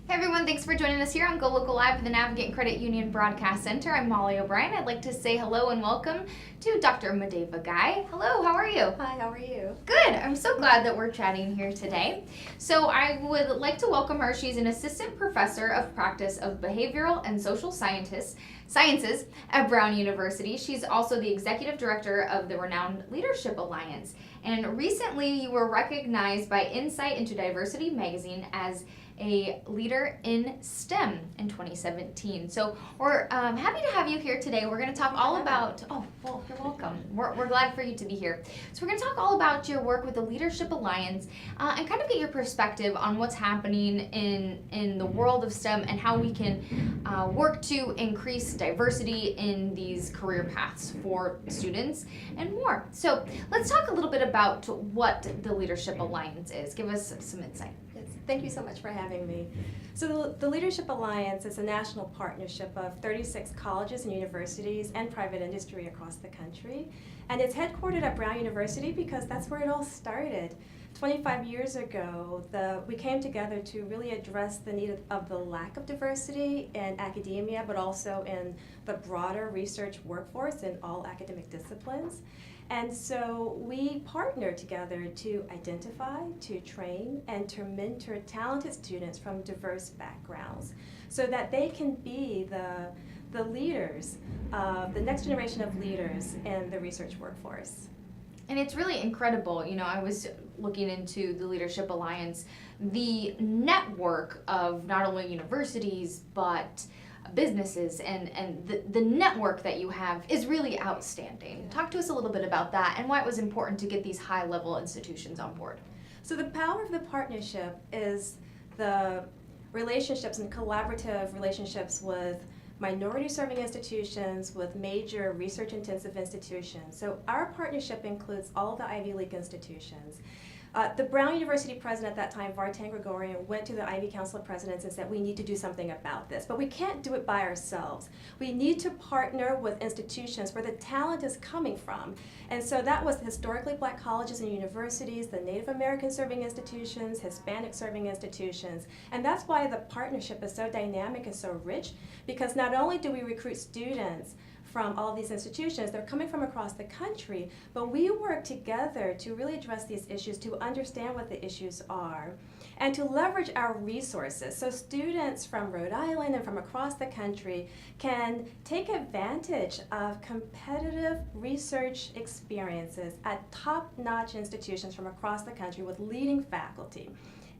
Hey everyone, thanks for joining us here on GoLocal Live at the Navigate Credit Union Broadcast Center. I'm Molly O'Brien. I'd like to say hello and welcome to Dr. Medeva Guy. Hello, how are you? Hi, how are you? Good. I'm so glad that we're chatting here today. So I would like to welcome her. She's an assistant professor of practice of behavioral and social sciences at Brown University. She's also the executive director of the renowned Leadership Alliance. And recently you were recognized by Insight into Diversity magazine as a leader in STEM in 2017. So we're happy to have you here today. We're going to talk all about, well, you're welcome. We're glad for you to be here. So we're going to talk all about your work with the Leadership Alliance and kind of get your perspective on what's happening in the world of STEM and how we can work to increase diversity in these career paths for students and more. So let's talk a little bit about what the Leadership Alliance is. Give us some insight. Thank you so much for having me. So the Leadership Alliance is a national partnership of 36 colleges and universities and private industry across the country. And it's headquartered at Brown University because that's where it all started. 25 years ago, we came together to really address the need of the lack of diversity in academia, but also in the broader research workforce in all academic disciplines. And so we partnered together to identify, to train, and to mentor talented students from diverse backgrounds so that they can be the leaders, the next generation of leaders in the research workforce. And it's really incredible. You know, I was looking into the Leadership Alliance, the network of not only universities, but businesses and the network that you have is really outstanding. Yeah. Talk to us a little bit about that and why it was important to get these high-level institutions on board. So the power of the partnership is the relationships and collaborative relationships with minority-serving institutions, with major research-intensive institutions. So our partnership includes all of the Ivy League institutions. The Brown University president at that time, Vartan Gregorian, went to the Ivy Council of Presidents and said, we need to do something about this, but we can't do it by ourselves. We need to partner with institutions where the talent is coming from. And so that was historically black colleges and universities, the Native American serving institutions, Hispanic serving institutions. And that's why the partnership is so dynamic and so rich, because not only do we recruit students from all of these institutions, they're coming from across the country, but we work together to really address these issues, to understand what the issues are, and to leverage our resources. So students from Rhode Island and from across the country can take advantage of competitive research experiences at top-notch institutions from across the country with leading faculty.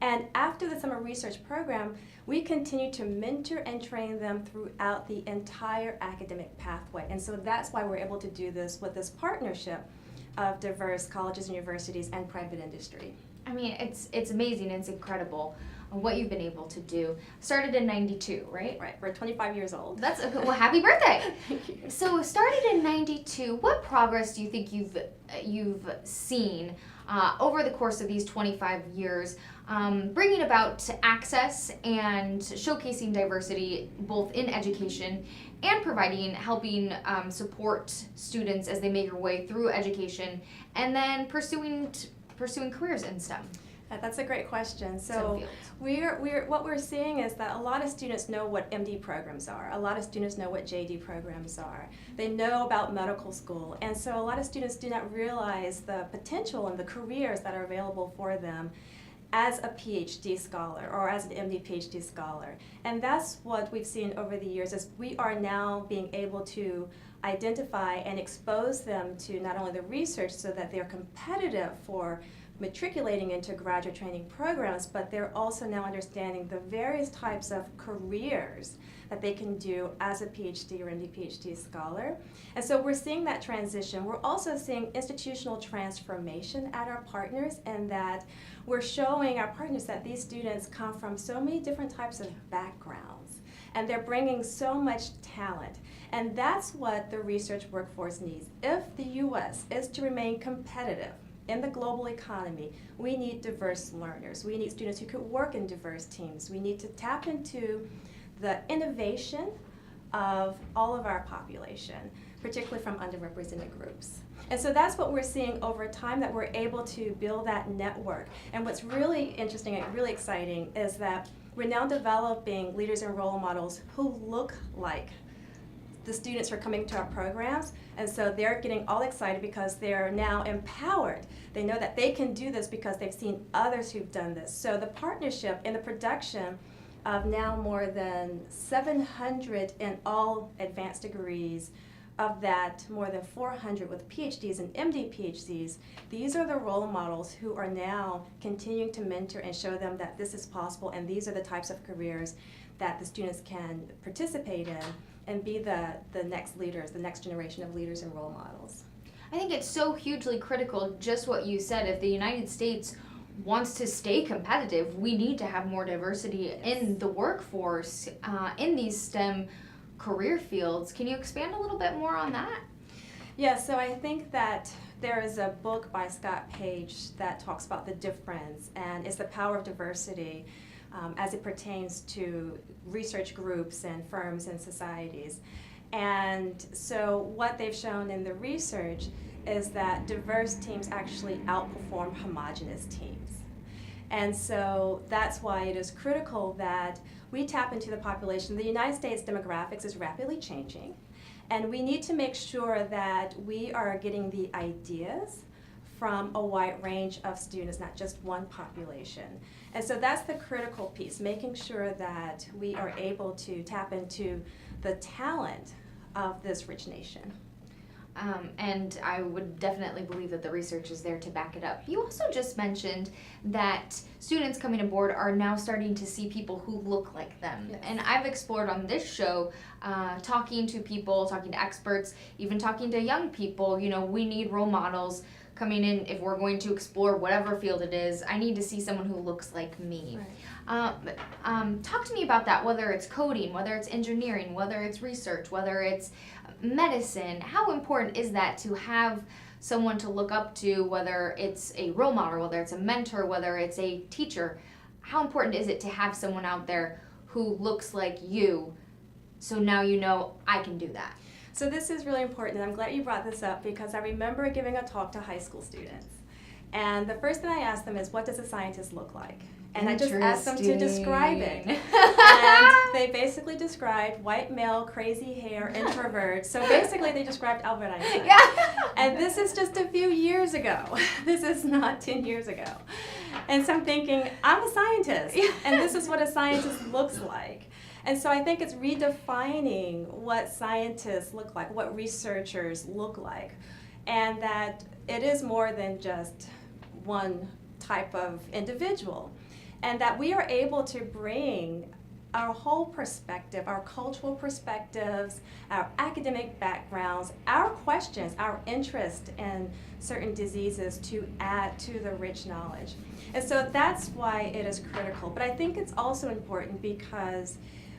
And after the summer research program, we continue to mentor and train them throughout the entire academic pathway. And so that's why we're able to do this with this partnership of diverse colleges and universities and private industry. I mean, it's amazing, it's incredible what you've been able to do. Started in 92, right? Right, we're 25 years old. That's a good, well, happy birthday. Thank you. So started in 92, what progress do you think you've seen over the course of these 25 years, bringing about access and showcasing diversity both in education and helping support students as they make their way through education and then pursuing careers in STEM? That's a great question. So what we're seeing is that a lot of students know what MD programs are. A lot of students know what JD programs are. They know about medical school. And so a lot of students do not realize the potential and the careers that are available for them as a PhD scholar or as an MD PhD scholar. And that's what we've seen over the years is we are now being able to identify and expose them to not only the research so that they're competitive for matriculating into graduate training programs, but they're also now understanding the various types of careers that they can do as a PhD or MD PhD scholar. And so we're seeing that transition. We're also seeing institutional transformation at our partners, and that we're showing our partners that these students come from so many different types of backgrounds, and they're bringing so much talent. And that's what the research workforce needs. If the U.S. is to remain competitive in the global economy, we need diverse learners. We need students who could work in diverse teams. We need to tap into the innovation of all of our population, particularly from underrepresented groups. And so that's what we're seeing over time, that we're able to build that network. And what's really interesting and really exciting is that we're now developing leaders and role models who look like the students who are coming to our programs, and so they're getting all excited because they're now empowered. They know that they can do this because they've seen others who've done this. So the partnership and the production of now more than 700 in all advanced degrees, of that more than 400 with PhDs and MD PhDs, these are the role models who are now continuing to mentor and show them that this is possible, and these are the types of careers that the students can participate in and be the next leaders, the next generation of leaders and role models. I think it's so hugely critical, just what you said. If the United States wants to stay competitive, we need to have more diversity in the workforce, in these STEM career fields. Can you expand a little bit more on that? Yeah, so I think that there is a book by Scott Page that talks about the difference, and it's the power of diversity as it pertains to research groups and firms and societies. And so what they've shown in the research is that diverse teams actually outperform homogeneous teams. And so that's why it is critical that we tap into the population. The United States demographics is rapidly changing, and we need to make sure that we are getting the ideas from a wide range of students, not just one population. And so that's the critical piece, making sure that we are able to tap into the talent of this rich nation. And I would definitely believe that the research is there to back it up. You also just mentioned that students coming aboard are now starting to see people who look like them. Yes. And I've explored on this show, talking to people, talking to experts, even talking to young people. You know, we need role models coming in. If we're going to explore whatever field it is, I need to see someone who looks like me. Right. Talk to me about that, whether it's coding, whether it's engineering, whether it's research, whether it's medicine. How important is that to have someone to look up to, whether it's a role model, whether it's a mentor, whether it's a teacher? How important is it to have someone out there who looks like you, so now you know I can do that? So this is really important, and I'm glad you brought this up because I remember giving a talk to high school students. And the first thing I asked them is, what does a scientist look like? And I just asked them to describe it. And they basically described white male, crazy hair, introvert. So basically they described Albert Einstein. Yeah. And this is just a few years ago. This is not 10 years ago. And so I'm thinking, I'm a scientist, and this is what a scientist looks like. And so I think it's redefining what scientists look like, what researchers look like, and that it is more than just one type of individual, and that we are able to bring our whole perspective, our cultural perspectives, our academic backgrounds, our questions, our interest in certain diseases to add to the rich knowledge. And so that's why it is critical. But I think it's also important because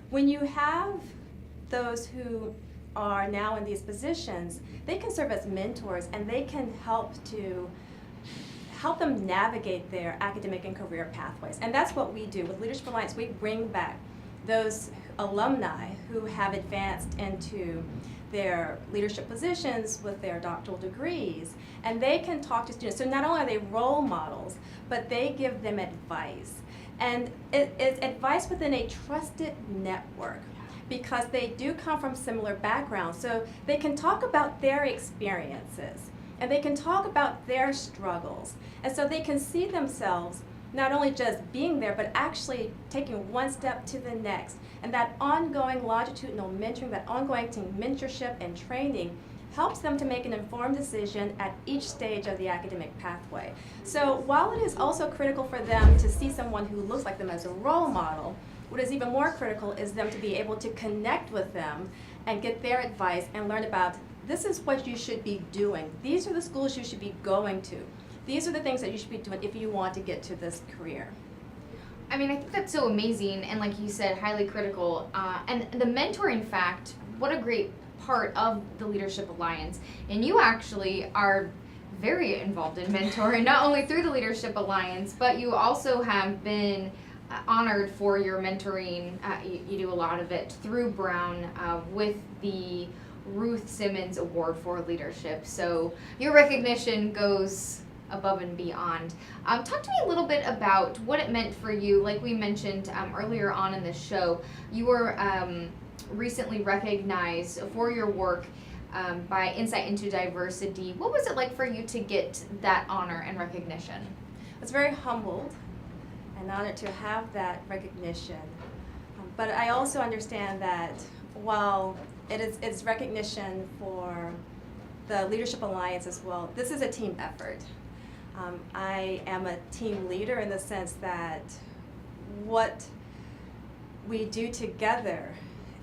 when you have those who are now in these positions, they can serve as mentors, and they can help them navigate their academic and career pathways. And that's what we do. With Leadership Alliance, we bring back those alumni who have advanced into their leadership positions with their doctoral degrees, and they can talk to students. So not only are they role models, but they give them advice. And it's advice within a trusted network, because they do come from similar backgrounds. So they can talk about their experiences, and they can talk about their struggles. And so they can see themselves not only just being there, but actually taking one step to the next. And that ongoing longitudinal mentoring, that ongoing team mentorship and training helps them to make an informed decision at each stage of the academic pathway. So while it is also critical for them to see someone who looks like them as a role model, what is even more critical is them to be able to connect with them and get their advice and learn about, this is what you should be doing. These are the schools you should be going to. These are the things that you should be doing if you want to get to this career. I mean, I think that's so amazing, and like you said, highly critical. And the mentoring fact, what a great part of the Leadership Alliance. And you actually are very involved in mentoring, not only through the Leadership Alliance, but you also have been honored for your mentoring. You do a lot of it through Brown with the Ruth Simmons Award for Leadership. So your recognition goes above and beyond. Talk to me a little bit about what it meant for you. Like we mentioned earlier on in the show, you were recently recognized for your work by Insight into Diversity. What was it like for you to get that honor and recognition? I was very humbled and honored to have that recognition. But I also understand that while it's recognition for the Leadership Alliance as well, this is a team effort. I am a team leader in the sense that what we do together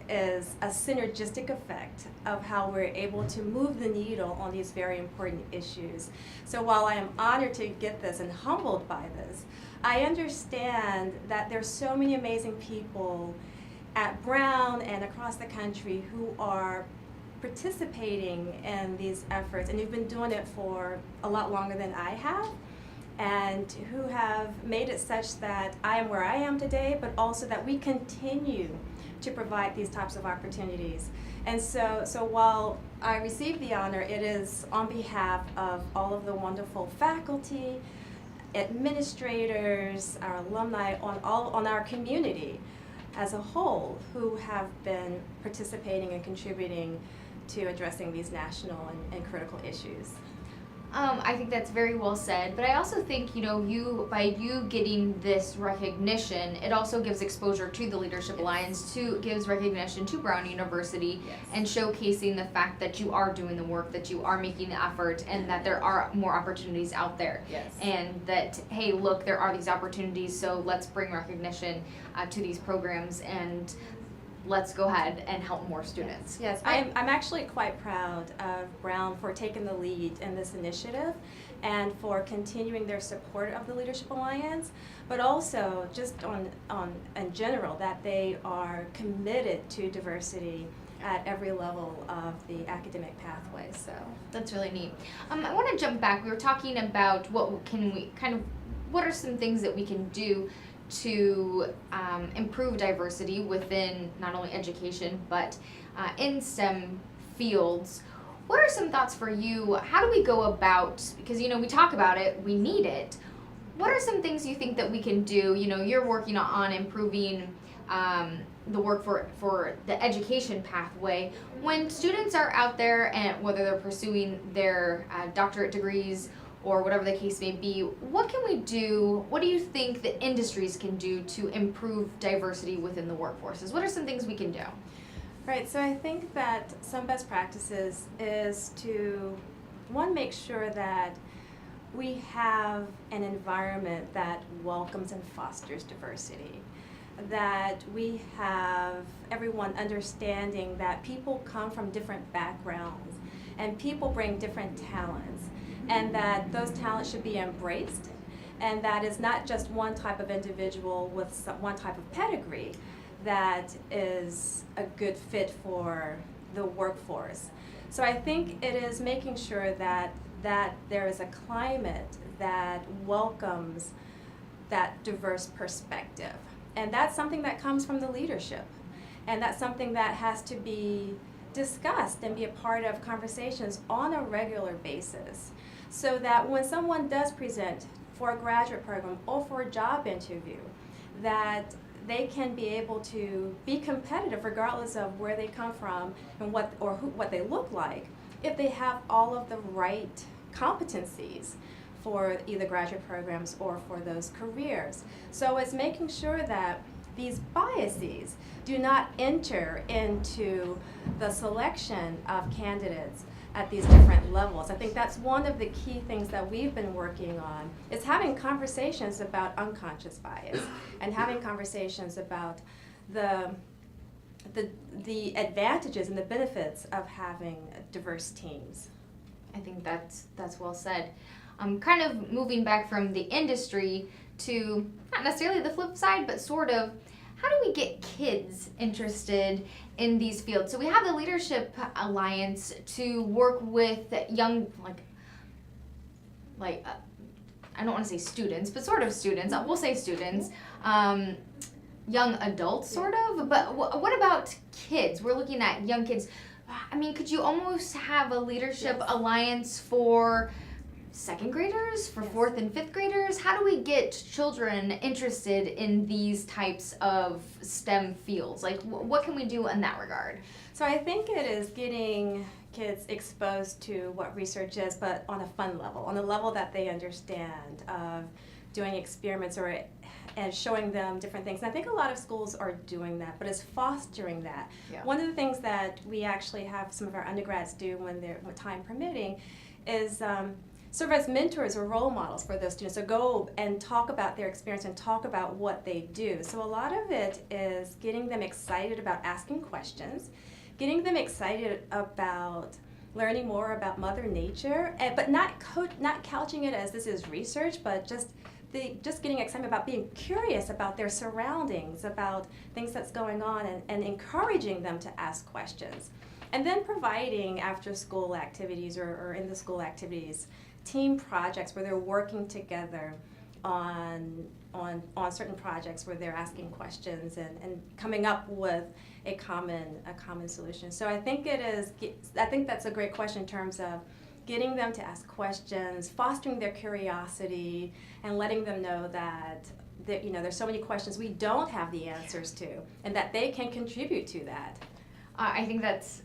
is a synergistic effect of how we're able to move the needle on these very important issues. So while I am honored to get this and humbled by this, I understand that there's so many amazing people at Brown and across the country who are participating in these efforts and who've been doing it for a lot longer than I have, and who have made it such that I am where I am today, but also that we continue to provide these types of opportunities. And so while I received the honor, it is on behalf of all of the wonderful faculty, administrators, our alumni, on our community as a whole who have been participating and contributing to addressing these national and critical issues. I think that's very well said, but I also think, by you getting this recognition, it also gives exposure to the Leadership Alliance, gives recognition to Brown University, Yes. and showcasing the fact that you are doing the work, that you are making the effort, and that there are more opportunities out there. Yes. And that, hey, look, there are these opportunities, so let's bring recognition to these programs, and let's go ahead and help more students. Yes, I'm actually quite proud of Brown for taking the lead in this initiative and for continuing their support of the Leadership Alliance, but also just in general that they are committed to diversity at every level of the academic pathway. So that's really neat. I want to jump back. We were talking about what are some things that we can do to improve diversity within not only education but in STEM fields. What are some thoughts for you? How do we go about, because we talk about it, we need it. What are some things you think that we can do? You're working on improving the work for the education pathway. When students are out there, and whether they're pursuing their doctorate degrees or whatever the case may be, what can we do? What do you think the industries can do to improve diversity within the workforces? What are some things we can do? Right, so I think that some best practices is to, one, make sure that we have an environment that welcomes and fosters diversity, that we have everyone understanding that people come from different backgrounds and people bring different talents, and that those talents should be embraced, and that is not just one type of individual with one type of pedigree that is a good fit for the workforce. So I think it is making sure that there is a climate that welcomes that diverse perspective. And that's something that comes from the leadership. And that's something that has to be discussed and be a part of conversations on a regular basis, so that when someone does present for a graduate program or for a job interview, that they can be able to be competitive regardless of where they come from and what they look like, if they have all of the right competencies for either graduate programs or for those careers. So it's making sure that these biases do not enter into the selection of candidates at these different levels. I think that's one of the key things that we've been working on, is having conversations about unconscious bias and having conversations about the advantages and the benefits of having diverse teams. I think that's well said. Kind of moving back from the industry to not necessarily the flip side, but sort of, how do we get kids interested in these fields? So we have the Leadership Alliance to work with young, I don't want to say students, but sort of students. We'll say students, young adults, sort of. But what about kids? We're looking at young kids. I mean, could you almost have a Leadership Alliance for second graders, for Yes. fourth and fifth graders? How do we get children interested in these types of STEM fields? Like, what can we do in that regard? So I think it is getting kids exposed to what research is, but on a fun level, on a level that they understand, of doing experiments and showing them different things. And I think a lot of schools are doing that, but it's fostering that. Yeah. One of the things that we actually have some of our undergrads do when time permitting is serve as mentors or role models for those students. So go and talk about their experience and talk about what they do. So a lot of it is getting them excited about asking questions, getting them excited about learning more about Mother Nature, but not couching it as this is research, but just getting excited about being curious about their surroundings, about things that's going on, and encouraging them to ask questions. And then providing after school activities or in the school activities, team projects where they're working together on certain projects where they're asking questions and coming up with a common solution. So I think that's a great question in terms of getting them to ask questions, fostering their curiosity, and letting them know that there's so many questions we don't have the answers to, and that they can contribute to that. I think that's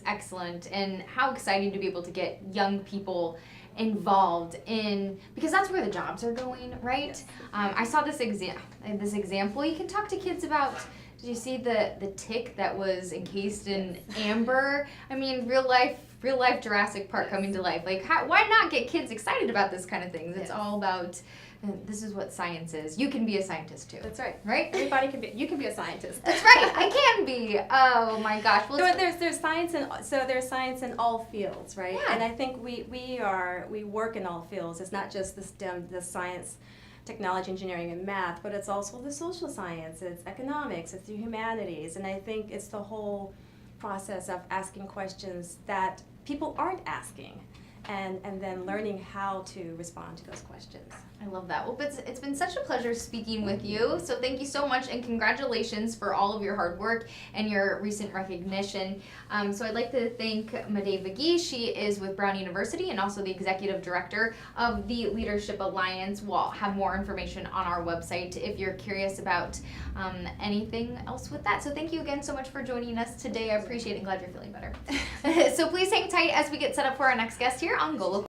excellent, and how exciting to be able to get young people involved in, because that's where the jobs are going, right? Yes. I saw this example. You can talk to kids about. Did you see the tick that was encased in amber? I mean, real life Jurassic Park coming to life. Like, why not get kids excited about this kind of things? It's all about. This is what science is. You can be a scientist too. That's right. Right? Everybody can be. You can be a scientist. That's right. I can be. Oh my gosh. Well, there's science there's science in all fields, right? Yeah. And I think we work in all fields. It's not just the STEM, the science, technology, engineering, and math, but it's also the social sciences, economics, it's the humanities, and I think it's the whole process of asking questions that people aren't asking, and then learning how to respond to those questions. I love that. Well, it's been such a pleasure speaking with you. So thank you so much, and congratulations for all of your hard work and your recent recognition. So I'd like to thank Medeva. She is with Brown University and also the executive director of the Leadership Alliance. We'll have more information on our website if you're curious about anything else with that. So thank you again so much for joining us today. I appreciate it and glad you're feeling better. So please hang tight as we get set up for our next guest here on GoLocal.